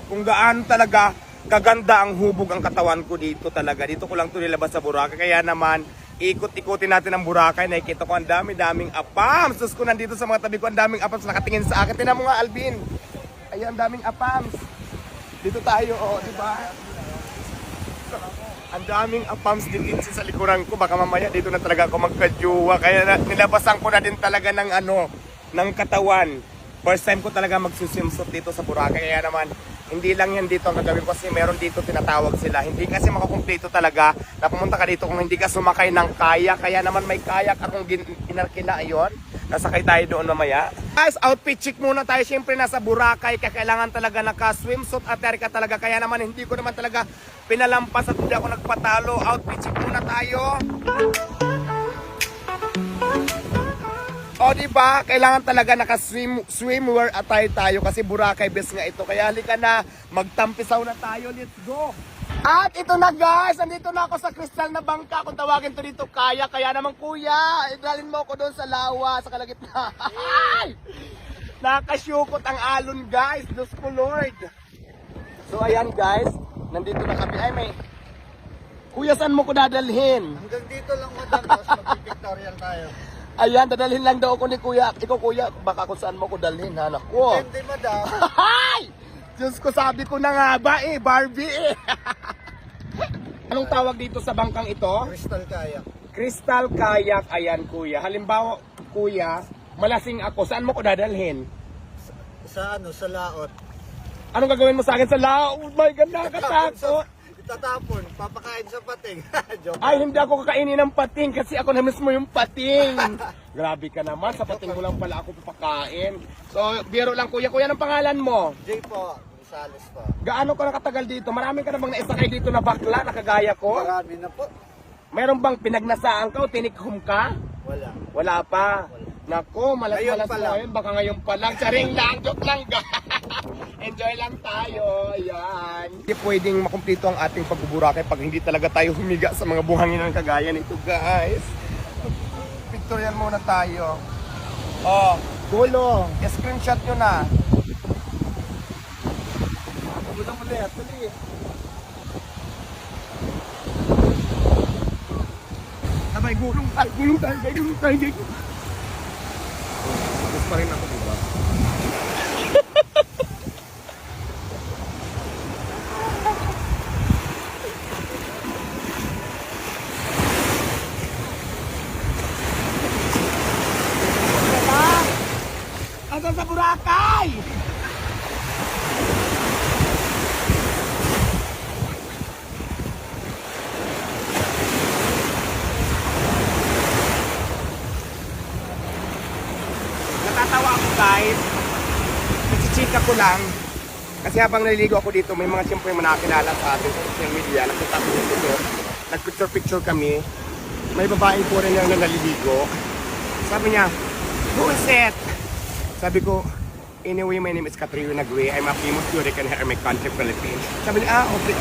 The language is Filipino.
kung gaano talaga kaganda ang hubog ang katawan ko dito talaga. Dito ko lang ito nilabas sa Boracay. Kaya naman, ikot-ikutin natin ang Boracay. Nakikita ko ang dami-daming apams. Sus ko nandito sa mga tabi ko, ang daming apams nakatingin sa akin. Tingnan mo nga, Alvin. Ayan, ang daming apams. Dito tayo, oh, di ba? Ang daming apams din sa likuran ko. Baka mamaya dito na talaga ako magkajuwa. Kaya nilabasan ko na din talaga ng ng katawan. First time ko talaga magsusimsot dito sa Boracay. Kaya naman, hindi lang yan dito ang gagawin ko kasi meron dito tinatawag sila. Hindi kasi makakumpleto talaga na pumunta ka dito kung hindi ka sumakay ng kayak. Kaya naman may kayak akong inarkila ayon. Nasakay tayo doon mamaya. Guys, outfit check muna tayo. Siyempre nasa Boracay, kailangan talaga naka-swimsuit at ka talaga. Kaya naman hindi ko naman talaga pinalampas at hindi ako nagpatalo. Outfit check muna tayo. O diba, kailangan talaga naka-swimwear attire tayo kasi Boracay best nga ito. Kaya halika na, magtampisaw na tayo. Let's go! At ito na guys, nandito na ako sa kristal na bangka. Kung tawagin to dito kaya. Kaya naman kuya, idalhin mo ako doon sa lawa, sa kalagitnaan. Nakasyukot ang alon guys, Diyos ko Lord. So ayan guys, nandito na kami. Ay may, kuya saan mo ko dadalhin? Hanggang dito lang madam, tapos mag-pictorial tayo. Ayan, dadalhin lang daw ako ni kuya. Ikaw kuya, baka kung saan mo ko dalhin, anak ko. Hindi madam. Hay! Diyos ko, sabi ko na nga ba Barbie eh. Anong tawag dito sa bangkang ito? Crystal kayak. Crystal kayak, ayan kuya. Halimbawa, kuya, malasing ako, saan mo ko dadalhin? Sa laot. Anong gagawin mo sa akin sa lao? Oh my God, nakatakot. Itatapon, papakain sa pating. Joke. Ay, hindi ako kakainin ng pating kasi ako na mismo yung pating. Grabe ka naman, sa pating mo lang pala ako papakain. So, biro lang kuya. Kuya, anong pangalan mo? Jay po, Gonzales po. Gaano ka nakatagal dito? Marami ka na bang naisakay dito na bakla, nakagaya ko? Marami na po. Mayroon bang pinagnasaan ka o tinikhum ka? Wala. Wala pa. Nako, malas-malas Ngayon pa mo lang. ngayon. Baka ngayon pa lang. Charing lang, joke lang. Enjoy lang tayo. Ayan. Hindi pwedeng makumpleto ang ating pagbuburakay pag hindi talaga tayo humiga sa mga buhangin ng kagaya nito, guys. Pictorial muna tayo. Oh, gulo. Screenshot nyo na. Gulo ulit. Tuloy. Sabay, gulong tayo, gulong tayo, gulong tayo, gulong tayo. Gusto pa rin ako, diba? Asan sa Boracay? Natatawa ako guys. Nagsichika ko lang. Kasi habang naliligo ako dito, may mga siyempre nakakilala sa atin sa social media. Nakita ko dito. Nag-picture kami. May babaeng foreigner na naliligo. Sabi niya, who is it? Sabi ko, anyway, my name is Katrina Nagwe. I'm a famous tourist and here in my country, Philippines. Sabi niya, okay.